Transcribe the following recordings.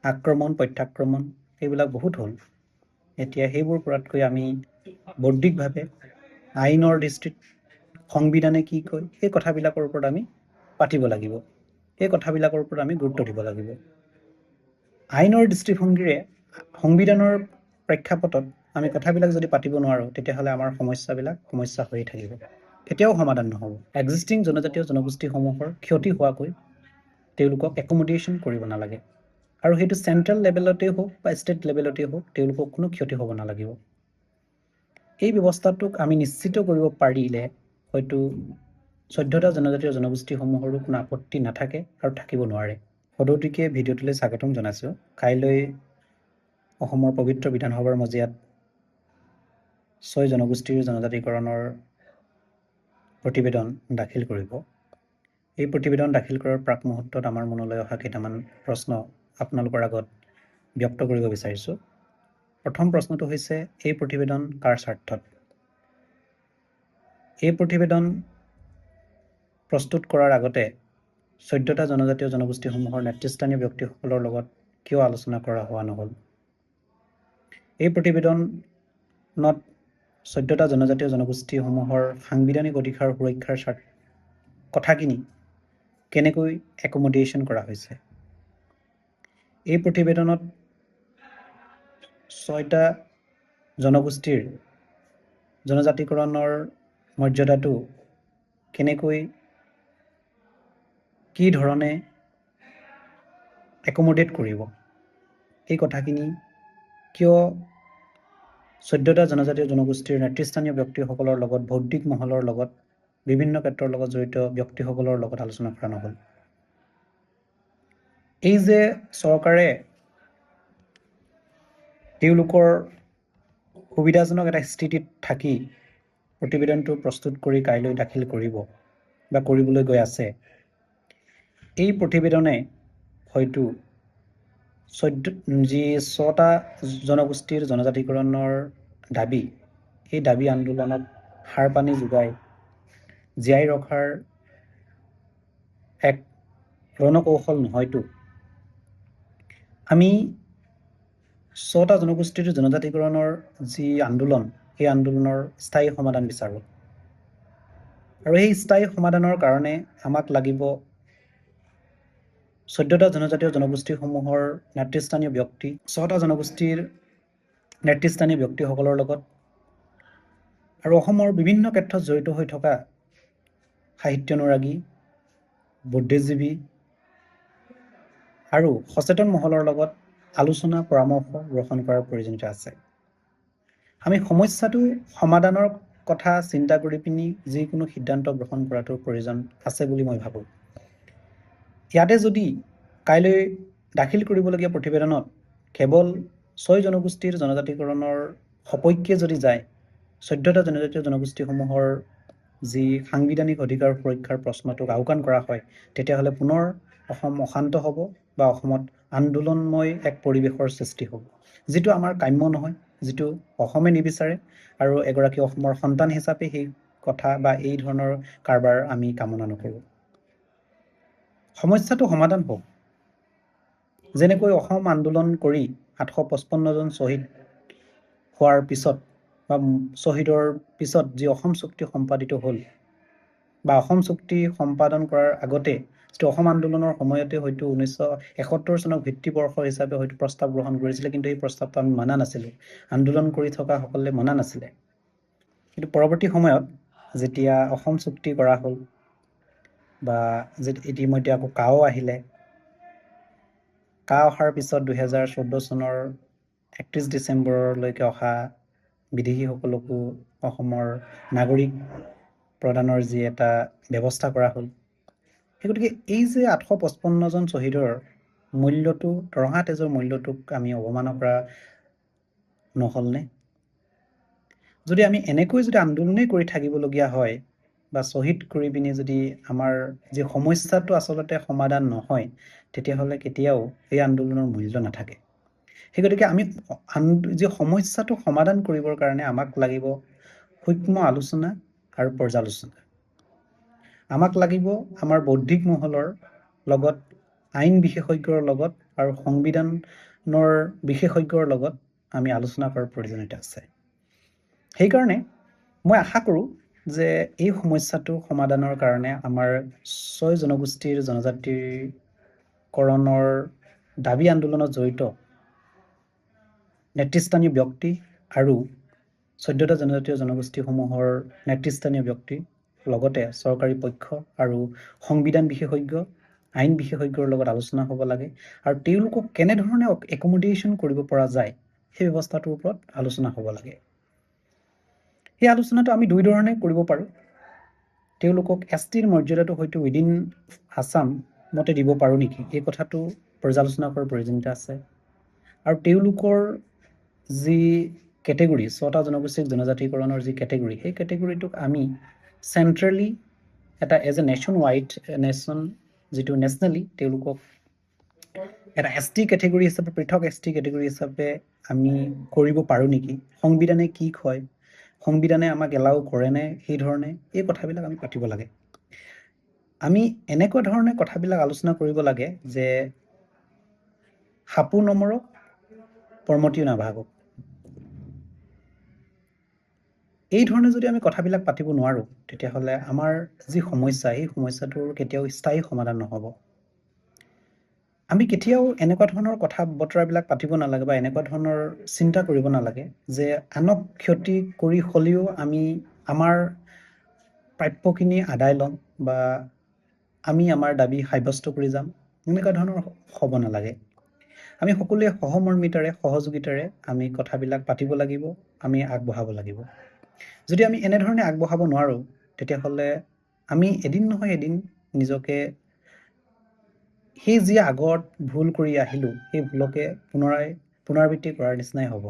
আক্ৰমণ প্ৰত্যাক্ৰমণ এইবিলাক বহুত হ'ল। এতিয়া সেইবোৰ কৰাতকৈ আমি বৌদ্ধিকভাৱে আইনৰ দৃষ্টিত সংবিধানে কি কয় সেই কথাবিলাকৰ ওপৰত আমি পাতিব লাগিব, সেই কথাবিলাকৰ ওপৰত আমি গুৰুত্ব দিব লাগিব। আইনৰ দৃষ্টিভংগীৰে সংবিধানৰ প্ৰেক্ষাপটত আমি কথাবিলাক যদি পাতিব নোৱাৰোঁ তেতিয়াহ'লে আমাৰ সমস্যা হৈয়ে থাকিব, কেতিয়াও সমাধান নহ'ব। এক্সিষ্টিং জনজাতীয় জনগোষ্ঠীসমূহৰ ক্ষতি হোৱাকৈ তেওঁলোকক একমোডেশ্যন কৰিব নালাগে, আৰু সেইটো চেণ্ট্ৰেল লেভেলতেই হওক বা ষ্টেট লেভেলতেই হওক তেওঁলোকক কোনো ক্ষতি হ'ব নালাগিব। এই ব্যৱস্থাটোক আমি নিশ্চিত কৰিব পাৰিলে হয়তো 14টা জনজাতীয় জনগোষ্ঠীসমূহৰো কোনো আপত্তি নাথাকে আৰু থাকিব নোৱাৰে। সদৌতিকে ভিডিঅ'টোলৈ স্বাগতম জনাইছোঁ। কাইলৈ অসমৰ পবিত্ৰ বিধানসভাৰ মজিয়াত 6 জনগোষ্ঠীৰ জনজাতিকৰণৰ প্ৰতিবেদন দাখিল কৰিব। এই প্ৰতিবেদন দাখিল কৰাৰ প্ৰাক মুহূৰ্তত আমাৰ মনলৈ অহা কেইটামান প্ৰশ্ন আপোনালোকৰ আগত ব্যক্ত কৰিব বিচাৰিছোঁ। প্ৰথম প্ৰশ্নটো হৈছে, এই প্ৰতিবেদন কাৰ স্বাৰ্থত? এই প্ৰতিবেদন প্ৰস্তুত কৰাৰ আগতে 14টা জনজাতীয় জনগোষ্ঠীসমূহৰ নেতৃস্থানীয় ব্যক্তিসকলৰ লগত কিয় আলোচনা কৰা হোৱা নহ'ল? এই প্ৰতিবেদনত 14টা জনজাতীয় জনগোষ্ঠীসমূহৰ সাংবিধানিক অধিকাৰ সুৰক্ষাৰ কথাখিনি কেনেকৈ একমোডেশ্যন কৰা হৈছে? এই প্ৰতিবেদনত 6টা জনগোষ্ঠীৰ জনজাতিকৰণৰ মৰ্যাদাটো কেনেকৈ কি ধৰণে একমোডেট কৰিব, এই কথাখিনি কিয় 14টা জনজাতীয় জনগোষ্ঠীৰ নেতৃস্থানীয় ব্যক্তিসকলৰ লগত, বৌদ্ধিক মহলৰ লগত, বিভিন্ন ক্ষেত্ৰৰ লগত জড়িত ব্যক্তিসকলৰ লগত আলোচনা কৰা নহ'ল? এই যে চৰকাৰে তেওঁলোকৰ সুবিধাজনক এটা স্থিতিত থাকি প্ৰতিবেদনটো প্ৰস্তুত কৰি কাইলৈ দাখিল কৰিব বা কৰিবলৈ গৈ আছে, এই প্ৰতিবেদনে হয়তো 6টা জনগোষ্ঠীৰ জনজাতিকৰণৰ দাবী, এই দাবী আন্দোলনত সাৰ পানী যোগাই জীয়াই ৰখাৰ এক ৰণকৌশল নহয়তো। আমি 6টা জনগোষ্ঠীৰ জনজাতিকৰণৰ যি আন্দোলন, সেই আন্দোলনৰ স্থায়ী সমাধান বিচাৰোঁ, আৰু এই স্থায়ী সমাধানৰ কাৰণে আমাক লাগিব 14টা জনজাতীয় জনগোষ্ঠীসমূহৰ নেতৃস্থানীয় ব্যক্তি, 6টা জনগোষ্ঠীৰ নেতৃস্থানীয় ব্যক্তিসকলৰ লগত, আৰু অসমৰ বিভিন্ন ক্ষেত্ৰত জড়িত হৈ থকা সাহিত্যানুৰাগী, বুদ্ধিজীৱী আৰু সচেতন মহলৰ লগত আলোচনা পৰামৰ্শ গ্ৰহণ কৰাৰ প্ৰয়োজনীয়তা আছে। আমি সমস্যাটো সমাধানৰ কথা চিন্তা কৰি পিনি যিকোনো সিদ্ধান্ত গ্ৰহণ কৰাটোৰ প্ৰয়োজন আছে বুলি মই ভাবোঁ। ইয়াতে যদি কাইলৈ দাখিল কৰিবলগীয়া প্ৰতিবেদনত কেৱল 6 জনগোষ্ঠীৰ জনজাতিকৰণৰ সপক্ষে যদি যায়, 14টা জনজাতীয় জনগোষ্ঠীসমূহৰ যি সাংবিধানিক অধিকাৰ সুৰক্ষাৰ প্ৰশ্নটোক আওকাণ কৰা হয়, তেতিয়াহ'লে পুনৰ অসম অশান্ত হ'ব বা অসমত আন্দোলনময় এক পৰিৱেশৰ সৃষ্টি হ'ব, যিটো আমাৰ কাম্য নহয়, যিটো অসমে নিবিচাৰে, আৰু এগৰাকী অসমৰ সন্তান হিচাপে সেই কথা বা এই ধৰণৰ কাৰবাৰ আমি কামনা নকৰোঁ। সমস্যাটো সমাধান হওক। যেনেকৈ অসম আন্দোলন কৰি 755জন শ্বহীদ হোৱাৰ পিছত বা শ্বহীদৰ পিছত যি অসম চুক্তি সম্পাদিত হ'ল, বা অসম চুক্তি সম্পাদন কৰাৰ আগতে যিটো অসম আন্দোলনৰ সময়তে হয়তো 1971 চনক ভিত্তিবৰ্ষ হিচাপে হয়তো প্ৰস্তাৱ গ্ৰহণ কৰিছিলে, কিন্তু এই প্ৰস্তাৱটো আমি মানা নাছিলোঁ, আন্দোলন কৰি থকাসকলে মানা নাছিলে। কিন্তু পৰৱৰ্তী সময়ত যেতিয়া অসম চুক্তি কৰা হ'ল বা ইতিমধ্যে আকৌ কাও আহিলে, অহাৰ পিছত 2014 চনৰ 31 ডিচেম্বৰলৈকে অহা বিদেশীসকলকো অসমৰ নাগৰিক প্ৰদানৰ যি এটা ব্যৱস্থা কৰা হ'ল, সেই গতিকে এই যে 855জন শ্বহীদৰ মূল্যটো, ৰঙা তেজৰ মূল্যটোক আমি অৱমাননা কৰা নহ'লনে? যদি আমি এনেকৈ যদি আন্দোলনেই কৰি থাকিবলগীয়া হয় বা শ্বহীদ কৰি পিনি যদি আমাৰ যি সমস্যাটো আচলতে সমাধান নহয়, তেতিয়াহ'লে কেতিয়াও এই আন্দোলনৰ মূল্য নাথাকে। সেই গতিকে আমি যি সমস্যাটো সমাধান কৰিবৰ কাৰণে আমাক লাগিব সূক্ষ্ম আলোচনা আৰু পৰ্যালোচনা। আমাক লাগিব আমাৰ বৌদ্ধিক মহলৰ লগত আইন বিশেষজ্ঞৰ লগত আৰু সংবিধানৰ বিশেষজ্ঞৰ লগত আমি আলোচনা কৰাৰ প্ৰয়োজনীয়তা আছে। সেইকাৰণে মই আশা কৰোঁ যে এই সমস্যাটো সমাধানৰ কাৰণে আমাৰ 6 জনগোষ্ঠীৰ জনজাতিকৰণৰ দাবী আন্দোলনত জড়িত নেতৃস্থানীয় ব্যক্তি আৰু 14টা জনজাতীয় জনগোষ্ঠীসমূহৰ নেতৃস্থানীয় ব্যক্তি লগতে চৰকাৰী পক্ষ আৰু সংবিধান বিশেষজ্ঞ আইন বিশেষজ্ঞৰ লগত আলোচনা হ'ব লাগে আৰু তেওঁলোকক কেনেধৰণে একমোডেশ্যন কৰিব পৰা যায় সেই ব্যৱস্থাটোৰ ওপৰত আলোচনা হ'ব লাগে। এই আলোচনাটো আমি দুই ধৰণে কৰিব পাৰোঁ। তেওঁলোকক STৰ মৰ্যাদাটো হয়তো উইদিন আছাম মতে দিব পাৰোঁ নেকি, এই কথাটো পৰ্যালোচনা কৰাৰ প্ৰয়োজনীয়তা আছে। আৰু তেওঁলোকৰ যি কেটেগৰী 6টা জনগোষ্ঠীক জনজাতিকৰণৰ যি কেটেগৰী, সেই কেটেগৰীটোক আমি চেণ্ট্ৰেলি এটা এজ এ নেশ্যন ৱাইড যিটো নেশ্যনেলি তেওঁলোকক এটা ST কেটেগৰী হিচাপে পৃথক ST কেটেগৰী হিচাপে আমি কৰিব পাৰোঁ নেকি, সংবিধানে কি কয়, সংবিধানে আমাক এলাউ কৰেনে, সেই ধৰণে এই কথাবিলাক আমি পাতিব লাগে। আমি এনেকুৱা ধৰণে কথাবিলাক আলোচনা কৰিব লাগে যে সাপো নমৰক পৰমতিও নাভাগক। এই ধৰণে যদি আমি কথাবিলাক পাতিব নোৱাৰোঁ তেতিয়াহ'লে আমাৰ যি সমস্যা এই সমস্যাটোৰ কেতিয়াও স্থায়ী সমাধান নহ'ব। আমি কেতিয়াও এনেকুৱা ধৰণৰ কথা বতৰাবিলাক পাতিব নালাগে বা এনেকুৱা ধৰণৰ চিন্তা কৰিব নালাগে যে আনক ক্ষতি কৰি হ'লেও আমি আমাৰ প্ৰাপ্যখিনি আদায় ল'ম বা আমি আমাৰ দাবী সাব্যস্ত কৰি যাম, এনেকুৱা ধৰণৰ হ'ব নালাগে। আমি সকলোৱে সহমৰ্মিতাৰে সহযোগিতাৰে আমি কথাবিলাক পাতিব লাগিব, আমি আগবঢ়াব লাগিব। যদি আমি এনেধৰণে আগবঢ়াব নোৱাৰোঁ তেতিয়াহ'লে আমি এদিন নহয় এদিন নিজকে সেই যি আগত ভুল কৰি আহিলোঁ সেই ভুলকে পুনৰাবৃত্তি কৰাৰ নিচিনাই হ'ব।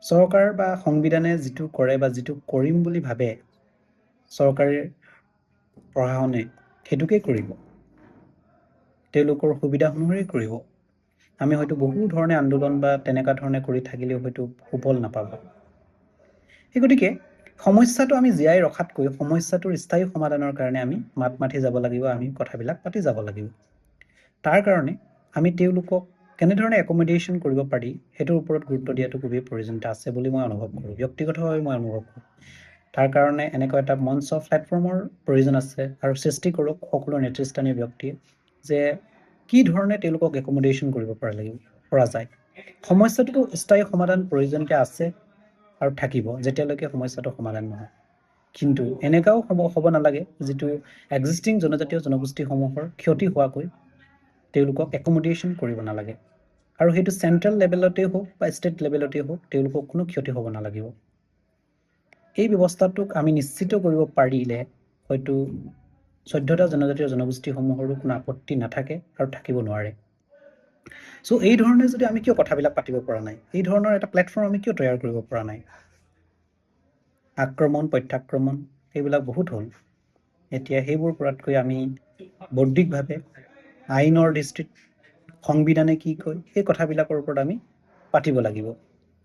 চৰকাৰ বা সংবিধানে যিটো কৰে বা যিটো কৰিম বুলি ভাবে চৰকাৰী প্ৰশাসনে সেইটোকে কৰিব, তেওঁলোকৰ সুবিধা অনুসৰি কৰিব। আমি হয়তো বহু ধৰণে আন্দোলন বা তেনেকুৱা ধৰণে কৰি থাকিলেও হয়তো সুফল নাপাব। সেই গতিকে সমস্যাটো আমি জীয়াই ৰখাতকৈ সমস্যাটোৰ স্থায়ী সমাধানৰ কাৰণে আমি মাত মাতি যাব লাগিব, আমি কথাবিলাক পাতি যাব লাগিব। তাৰ কাৰণে আমি তেওঁলোকক কেনেধৰণে একমোডেশ্যন কৰিব পাৰি সেইটোৰ ওপৰত গুৰুত্ব দিয়াটো খুবেই প্ৰয়োজনীয়তা আছে বুলি মই অনুভৱ কৰোঁ, ব্যক্তিগতভাৱে মই অনুভৱ কৰোঁ। তাৰ কাৰণে এনেকুৱা এটা মঞ্চ প্লেটফৰ্মৰ প্ৰয়োজন আছে আৰু সৃষ্টি কৰক সকলো নেতৃস্থানীয় ব্যক্তিয়ে যে কি ধৰণে তেওঁলোকক একমোডেশ্যন কৰিব পৰা যায়। সমস্যাটোতো স্থায়ী সমাধান প্ৰয়োজনীয়তা আছে আৰু থাকিব যেতিয়ালৈকে সমস্যাটো সমাধান নহয়। কিন্তু এনেকুৱাও হ'ব নালাগে যিটো এক্সিষ্টিং জনজাতীয় জনগোষ্ঠীসমূহৰ ক্ষতি হোৱাকৈ তেওঁলোকক একমোডেশ্যন কৰিব নালাগে আৰু সেইটো চেণ্ট্ৰেল লেভেলতেই হওক বা ষ্টেট লেভেলতেই হওক তেওঁলোকক কোনো ক্ষতি হ'ব নালাগিব। এই ব্যৱস্থাটোক আমি নিশ্চিত কৰিব পাৰিলে হয়তো 14টা জনজাতীয় জনগোষ্ঠীসমূহৰো কোনো আপত্তি নাথাকে আৰু থাকিব নোৱাৰে। চ' এই ধৰণে যদি আমি কিয় কথাবিলাক পাতিব পৰা নাই, এই ধৰণৰ এটা প্লেটফৰ্ম আমি কিয় তৈয়াৰ কৰিব পৰা নাই? আক্ৰমণ প্ৰত্যাক্ৰমণ সেইবিলাক বহুত হ'ল। এতিয়া সেইবোৰ কৰাতকৈ আমি বৌদ্ধিকভাৱে আইনৰ দৃষ্টিত সংবিধানে কি কয় সেই কথাবিলাকৰ ওপৰত আমি পাতিব লাগিব,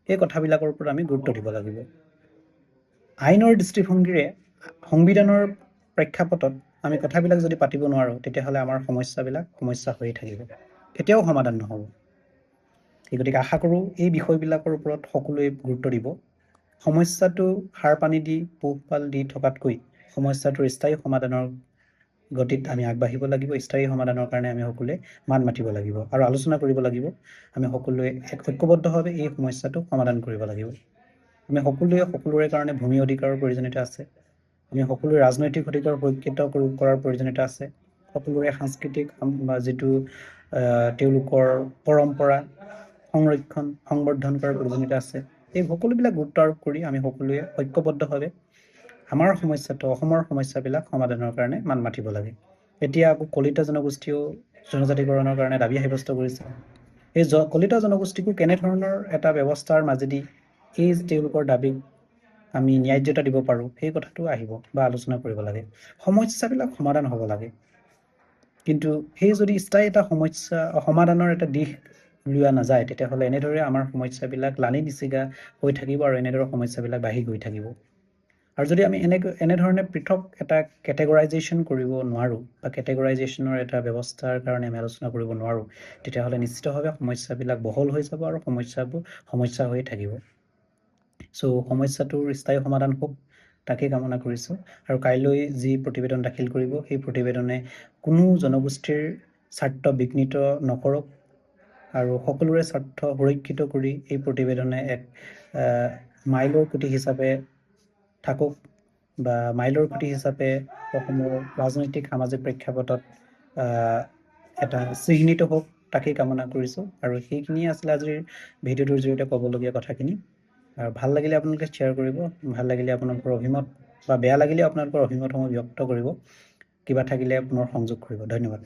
সেই কথাবিলাকৰ ওপৰত আমি গুৰুত্ব দিব লাগিব। আইনৰ দৃষ্টিভংগীৰে সংবিধানৰ প্ৰেক্ষাপটত আমি কথাবিলাক যদি পাতিব নোৱাৰোঁ তেতিয়াহ'লে আমাৰ সমস্যা হৈয়ে থাকিব, কেতিয়াও সমাধান নহ'ব। সেই গতিকে আশা কৰোঁ এই বিষয়বিলাকৰ ওপৰত সকলোৱে গুৰুত্ব দিব। সমস্যাটো সাৰ পানী দি পোহপাল দি থকাতকৈ সমস্যাটোৰ স্থায়ী সমাধানৰ গতিত আমি আগবাঢ়িব লাগিব। স্থায়ী সমাধানৰ কাৰণে আমি সকলোৱে মাত মাতিব লাগিব আৰু আলোচনা কৰিব লাগিব। আমি সকলোৱে ঐক্যবদ্ধভাৱে এই সমস্যাটো সমাধান কৰিব লাগিব। আমি সকলোৰে কাৰণে ভূমি অধিকাৰৰ প্ৰয়োজনীয়তা আছে। আমি সকলোৰে ৰাজনৈতিক অধিকাৰ সুৰক্ষিত কৰাৰ প্ৰয়োজনীয়তা আছে। সকলোৰে সাংস্কৃতিক যিটো তেওঁলোকৰ পৰম্পৰা সংৰক্ষণ সংবৰ্ধন কৰাৰ প্ৰয়োজনীয়তা আছে। এই সকলোবিলাক গুৰুত্ব আৰোপ কৰি আমি সকলোৱে ঐক্যবদ্ধভাৱে আমাৰ সমস্যাটো অসমৰ সমস্যাবিলাক সমাধানৰ কাৰণে মাত মাতিব লাগে। এতিয়া আকৌ কলিতা জনগোষ্ঠীয়েও জনজাতিকৰণৰ কাৰণে দাবী সাব্যস্ত কৰিছে। এই কলিতা জনগোষ্ঠীকো কেনেধৰণৰ এটা ব্যৱস্থাৰ মাজেদি এই তেওঁলোকৰ দাবীক আমি ন্যায্যতা দিব পাৰোঁ সেই কথাটো আহিব বা আলোচনা কৰিব লাগে। সমস্যাবিলাক সমাধান হ'ব লাগে, কিন্তু সেই যদি স্থায়ী এটা সমস্যা সমাধানৰ এটা দিশ উলিওৱা নাযায় তেতিয়াহ'লে এনেদৰে আমাৰ সমস্যাবিলাক লানি নিচিগা হৈ থাকিব আৰু এনেদৰে সমস্যাবিলাক বাঢ়ি গৈ থাকিব। আৰু যদি আমি এনেধৰণে পৃথক এটা কেটেগৰাইজেশ্যন কৰিব নোৱাৰোঁ বা কেটেগৰাইজেশ্যনৰ এটা ব্যৱস্থাৰ কাৰণে আমি আলোচনা কৰিব নোৱাৰোঁ, তেতিয়াহ'লে নিশ্চিতভাৱে সমস্যাবিলাক বহল হৈ যাব আৰু সমস্যাবোৰ সমস্যা হৈয়ে থাকিব। চ' সমস্যাটোৰ স্থায়ী সমাধান হওক, তাকেই কামনা কৰিছোঁ। আৰু কাইলৈ যি প্ৰতিবেদন দাখিল কৰিব, সেই প্ৰতিবেদনে কোনো জনগোষ্ঠীৰ স্বাৰ্থ বিঘ্নিত নকৰক আৰু সকলোৰে স্বাৰ্থ সুৰক্ষিত কৰি এই প্ৰতিবেদনে এক মাইলৰ খুঁটি হিচাপে থাকক বা মাইলৰ খুঁটি হিচাপে অসমৰ ৰাজনৈতিক সামাজিক প্ৰেক্ষাপটত এটা চিহ্নিত হওক, তাকেই কামনা কৰিছোঁ। আৰু সেইখিনিয়ে আছিলে আজিৰ ভিডিঅ'টোৰ জৰিয়তে ক'বলগীয়া কথাখিনি। আৰু ভাল লাগিলে আপোনালোকে শ্বেয়াৰ কৰিব, ভাল লাগিলে আপোনালোকৰ অভিমত বা বেয়া লাগিলে আপোনালোকৰ অভিমতসমূহ ব্যক্ত কৰিব, কিবা থাকিলে পুনৰ সংযোগ কৰিব। ধন্যবাদ।